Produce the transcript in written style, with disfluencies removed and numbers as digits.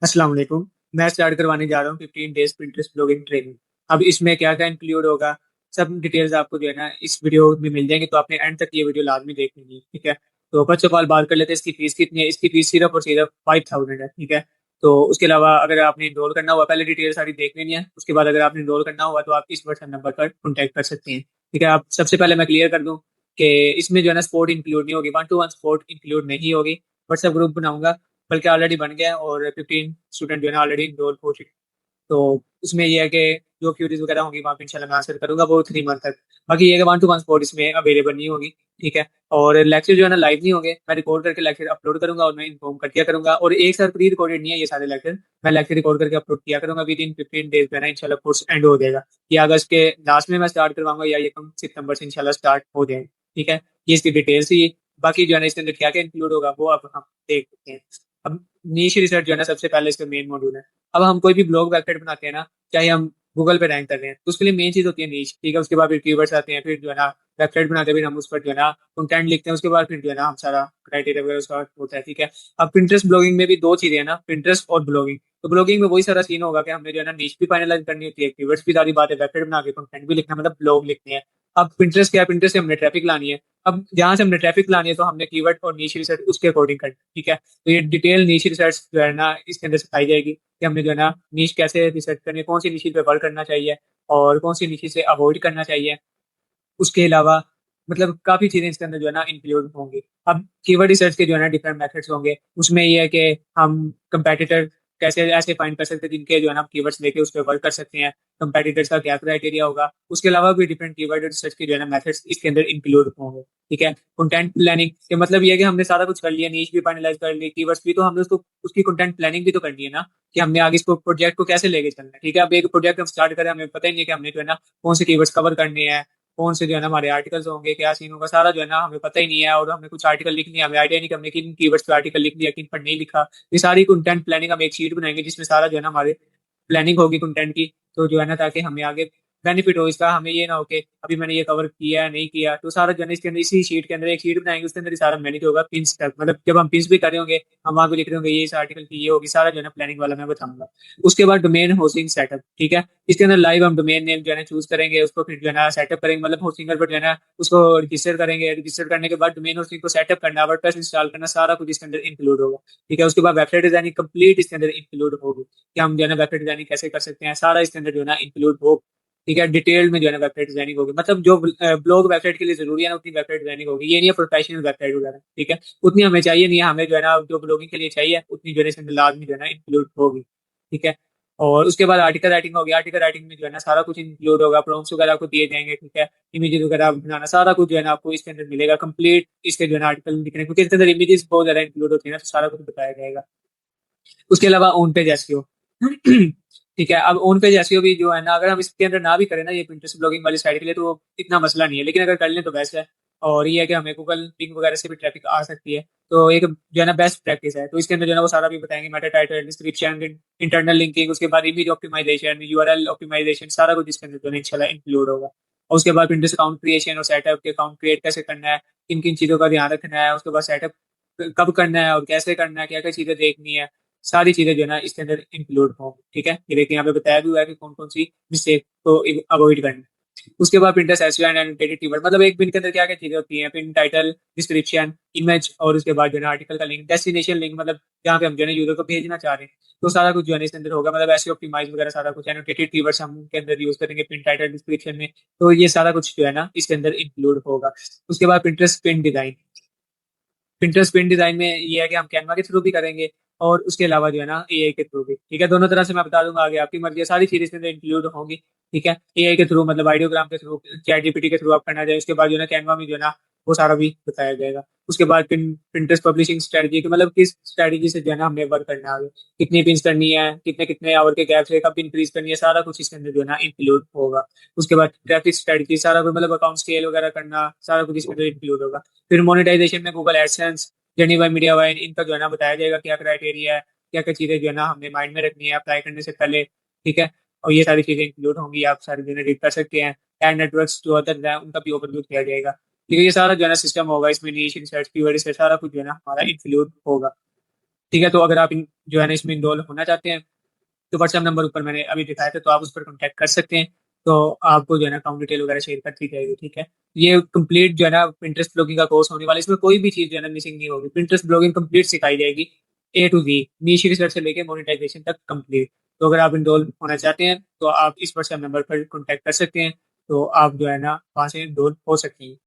अस्सलाम वालेकुम। मैं स्टार्ट करवाने जा रहा हूँ 15 डेज Pinterest ब्लॉगिंग ट्रेनिंग। अब इसमें क्या क्या इंक्लूड होगा, सब डिटेल्स आपको जो है ना इस वीडियो में मिल जाएंगे, तो आपने एंड तक ये वीडियो लाजमी देखनी है। ठीक है, तो फर्स्ट ऑफ ऑल बात कर लेते हैं इसकी फीस कितनी है। इसकी फीस सिर्फ और सिर्फ 5000 है। ठीक है, तो उसके अलावा अगर आपने इनरोल करना हुआ, पहले डिटेल सारी देख लेनी है। उसके बाद अगर आपने इनरोल करना हुआ तो आप इस व्हाट्सएप नंबर पर कॉन्टैक्ट कर सकते हैं। ठीक है, आप सबसे पहले मैं क्लियर कर दूं कि इसमें जो है ना स्पोर्ट इंक्लूड नहीं होगी, 1 to 1 स्पोर्ट इंक्लूड नहीं होगी। व्हाट्सएप ग्रुप बनाऊंगा, बल्कि ऑलरेडी बन गया है और 15 स्टूडेंट जो है ना ऑलरेडी इनरोल हो चुके हैं। तो उसमें ये है कि जो क्यूरीज वगैरह होंगी वहाँ पे इंशाल्लाह मैं आंसर करूंगा वो 3 मंथ तक। बाकी ये है कि 1 to 1 स्पॉट इसमें अवेलेबल नहीं होगी। ठीक है, और लेक्चर जो है ना लाइव नहीं होंगे, मैं रिकॉर्ड करके लेक्चर अपलोड करूंगा और मैं इन्फॉर्म कर दिया करूंगा। और एक साथ प्री रिकॉर्डेड नहीं है ये सारे लेक्चर, मैं लेक्चर रिकॉर्ड करके अपलोड किया करूंगा। विद इन 15 डेज में ना इंशाल्लाह कोर्स एंड हो जाएगा। ये अगस्त के लास्ट में मैं स्टार्ट करवाऊंगा या ये कम सितंबर से इंशाल्लाह स्टार्ट हो जाएगा। ठीक है, ये इसकी डिटेल्स ही। बाकी जो है ना इसके अंदर क्या क्या इंक्लूड होगा वो अब हम देख सकते हैं। अब नीश रिसर्च जो है ना सबसे पहले इसका मेन मॉड्यूल है। अब हम कोई भी ब्लॉग वेबसाइट बनाते हैं ना, चाहे हम गूगल पे रैंक कर रहे हैं, तो उसके लिए मेन चीज होती है नीश। ठीक है, उसके बाद फिर कीवर्ड्स आते हैं, फिर जो है ना वेबसाइट बनाते हैं, फिर हम उस पर जो है ना कंटेंट लिखते हैं, उसके बाद फिर जो है ना हम सारा क्राइटेरिया वगैरह उसका होता है। ठीक है, अब पिंटरेस्ट ब्लॉगिंग में भी दो चीजें हैं ना, पिंटरेस्ट और ब्लॉगिंग। तो ब्लॉगिंग में वही सारा सीन होगा कि हमने जो है ना नीश भी फाइनलाइज करनी होती है, कीवर्ड्स भी, सारी बात है, वेबसाइट बना के कंटेंट भी लिखना, मतलब ब्लॉग लिखने हैं। अब पिंटरेस्ट क्या है, पिंटरेस्ट से हमने ट्रैफिक लानी है। अब जहां से हमने ट्रैफिक लानी है तो हमने कीवर्ड और नीश रिसर्च उसके अकॉर्डिंग करना है। ठीक है, तो ये डिटेल नीश रिसर्च जो है ना इसके अंदर सिखाई जाएगी कि हमने जो है ना नीश कैसे रिसर्च करनी है, कौन सी नीश पे वर्क करना चाहिए और कौन सी नीश से अवॉइड करना चाहिए। उसके अलावा मतलब काफी चीजें इसके अंदर जो है ना इंक्लूड होंगी। अब कीवर्ड रिसर्च के जो है ना डिफरेंट मेथड्स होंगे। उसमें ये है कि हम कंपेटिटर कैसे ऐसे फाइंड कर सकते हैं जिनके जो है ना कीवर्ड्स लेके उस पर वर्क कर सकते हैं, कंपेटिटर्स का क्या क्राइटेरिया होगा। उसके अलावा भी डिफरेंट कीवर्ड रिसर्च के जो है ना मेथड्स इसके अंदर इंक्लूड होंगे। ठीक है, कंटेंट प्लानिंग के मतलब ये है कि हमने सारा कुछ कर लिया, नीश भी फाइनलाइज कर ली, कीवर्ड्स भी, तो हमने उसको उसकी कंटेंट प्लानिंग भी तो करनी है ना, कि हमने आगे इसको प्रोजेक्ट को कैसे लेके चलना है। ठीक है, अब एक प्रोजेक्ट हम स्टार्ट करें, हमें पता ही नहीं है कि हमने जो है ना कौन से कीवर्ड्स कवर करने हैं, कौन से जो है ना हमारे आर्टिकल्स होंगे, क्या सीन होगा, सारा जो है ना हमें पता ही नहीं है। और हमने कुछ आर्टिकल लिखनी है, हमें आइडिया नहीं कि हमने किन कीवर्ड्स पे आर्टिकल लिख लिया, किन पर नहीं लिखा। ये सारी कंटेंट प्लानिंग हम एक शीट बनाएंगे जिसमें सारा जो है ना हमारे प्लानिंग होगी कंटेंट की। तो जो है ना ताकि हमें आगे बेनिफिट हो इसका, हमें ये ना हो कि अभी मैंने ये कवर किया है नहीं किया, तो सारा जो है ना इसके अंदर इसी शीट के अंदर एक शीट बनाएंगे, उसके अंदर ही सारा मैनेज होगा पिंस तक। मतलब जब हम पिंस भी कर रहे होंगे, हम वहां भी लिख रहे होंगे ये इस आर्टिकल की ये होगी, सारा जो है ना प्लानिंग वाला मैं बताऊंगा। उसके बाद डोमेन होस्टिंग सेटअप। ठीक है, इसके अंदर लाइव हम डोमेन नेम जो है ना चूज करेंगे, उसको फिर जो है ना सेटअप करेंगे, मतलब होस्टिंगर पर जो है ना उसको रजिस्टर करेंगे। रजिस्टर करने के बाद डोमेन होस्टिंग को सेटअप करना, वर्डप्रेस इंस्टॉल करना, सारा कुछ इसके अंदर इंक्लूड होगा। ठीक है, उसके बाद वेबसाइट डिजाइनिंग कंप्लीट इसके अंदर इंक्लूड होगी कि हम जो है ना वेबसाइट डिजाइनिंग कैसे कर सकते हैं, सारा इसके अंदर जो है ना इंक्लूड हो। ठीक है, डिटेल में जो है ना वेबसाइट डिजाइनिंग होगी, मतलब जो ब्लॉग वेबसाइट के लिए जरूरी है ना उतनी वेबसाइट डिजाइनिंग होगी। ये नहीं है प्रोफेशनल वेबसाइट वगैरह। ठीक है, उतनी हमें चाहिए नहीं है, हमें जो है ना जो ब्लॉगिंग के लिए चाहिए उतनी जो है इसके अंदर लाजमी जो है ना इंक्लूड होगी। ठीक है, और उसके बाद आर्टिकल राइटिंग होगी। आर्टिकल राइटिंग में जो है ना सारा कुछ इंक्लूड होगा, प्रॉम्प्ट्स वगैरह आपको दिए जाएंगे। ठीक है, इमेजेस वगैरह बनाना, सारा कुछ जो है ना आपको इसके अंदर मिलेगा कंप्लीट। इसके जो है ना आर्टिकल लिखने, क्योंकि इसके अंदर इमेजेस बहुत ज्यादा इंक्लूड होती है ना, तो सारा कुछ बताया जाएगा। उसके अलावा ऑन पेज एसईओ। ठीक है, अब ऑन पेज एसईओ भी जो है ना अगर हम इसके अंदर ना भी करें ना ये पिंटरेस्ट ब्लॉगिंग वाली साइट के लिए, तो इतना मसला नहीं है, लेकिन अगर कर लें तो बेस्ट है। और ये है कि हमें गूगल पिंग वगैरह से भी ट्रैफिक आ सकती है, तो एक जो है ना बेस्ट प्रैक्टिस है। तो इसके अंदर जो है ना वो सारा भी बताएंगे, Meta title, description, internal linking, उसके बाद इमेज ऑप्टिमाइजेशन, यूआरएल ऑप्टिमाइजेशन, सारा कुछ इसके अंदर जो है इंशाल्लाह इंक्लूड होगा। और उसके बाद पिंटरेस्ट अकाउंट क्रिएशन और सेटअप के अकाउंट क्रिएट कैसे करना है, किन किन चीजों का ध्यान रखना है, उसके बाद सेटअप कब करना है और कैसे करना है, क्या क्या चीजें देखनी है, सारी चीजें जो है ना इसके अंदर इंक्लूड होंगी। ठीक है, ये देखिए यहाँ पे बताया भी हुआ है कि कौन कौन सी मिस्टेक को अवॉइड करना है। उसके बाद printer SEO and annotated keyword, मतलब एक पिन के अंदर क्या क्या चीजें होती हैं, पिन टाइटल, डिस्क्रिप्शन, इमेज, और उसके बाद जो है ना आर्टिकल का लिंक, डेस्टिनेशन लिंक, मतलब जहाँ पे हम जो है ना यूजर को भेजना चाह रहे हैं, तो सारा कुछ जो है ना इसके अंदर होगा। मतलब ऐसे ऑप्टिमाइज वगैरह सारा कुछ एनोटेटेड कीवर्ड्स हम उनके अंदर यूज करेंगे पिन टाइटल डिस्क्रिप्शन में, तो ये सारा कुछ जो है ना इसके अंदर इंक्लूड होगा। उसके बाद Pinterest pin design. Pinterest pin design में ये है कि हम कैनवा के थ्रू भी करेंगे और उसके अलावा जो है ना एआई के थ्रू भी। ठीक है, दोनों तरह से मैं बता दूंगा, आगे आपकी मर्जी है, सारी चीजें इसके अंदर इंक्लूड होंगी। ठीक है, एआई के थ्रू मतलब आइडियोग्राम के थ्रू, चैट जीपीटी के थ्रू आप करना चाहिए। उसके बाद जो है ना कैनवा में जो है ना वो सारा भी बताया जाएगा। उसके बाद पिंटरेस्ट पब्लिशिंग स्ट्रेटजी की, मतलब किस स्ट्रेटजी से जो है ना हमने वर्क करना है आगे, कितनी पिंस करनी है, कितने कितने आवर के गैप से कब इंक्रीज करनी है, सारा कुछ इसके अंदर जो है ना इंक्लूड होगा। उसके बाद ट्रैफिक स्ट्रेटजी, सारा कुछ मतलब अकाउंट स्केल वगैरह करना, सारा कुछ इसके अंदर इंक्लूड होगा। फिर मोनेटाइजेशन में Google AdSense, genuine media wine, इनका जो है ना बताया जाएगा क्या क्राइटेरिया है, क्या क्या चीजें जो है ना हमने माइंड में रखनी है अप्लाई करने से पहले। ठीक है, और ये सारी चीजें इंक्लूड होंगी, आप सारी चीजें रीड कर सकते हैं। एड नेटवर्क्स जो अदर है उनका भी ओवरव्यू किया जाएगा। ठीक है, ये सारा जो है ना सिस्टम होगा, इसमें नीश रिसर्च, कीवर्ड रिसर्च, सारा कुछ जो है ना हमारा इंक्लूड होगा। ठीक है, तो अगर आप जो है ना इसमें इनरोल होना चाहते हैं तो व्हाट्सएप नंबर ऊपर मैंने अभी दिखाया था, तो आप उस पर कॉन्टैक्ट कर सकते हैं। तो आपको जो है ना अकाउंट डिटेल वगैरह शेयर कर दी जाएगी। ठीक है, ये कंप्लीट जो है ना पिंटरेस्ट ब्लॉगिंग का कोर्स होने वाला है। इसमें कोई भी चीज जो है ना मिसिंग नहीं होगी। पिंटरेस्ट ब्लॉगिंग कंप्लीट सिखाई जाएगी, A to Z, niche research से लेके मोनेटाइजेशन तक कंप्लीट। तो अगर आप इनरोल होना चाहते हैं तो आप इस व्हाट्सएप नंबर पर कॉन्टैक्ट कर सकते हैं। तो आप जो है ना वहाँ से इनरोल हो सकते हैं।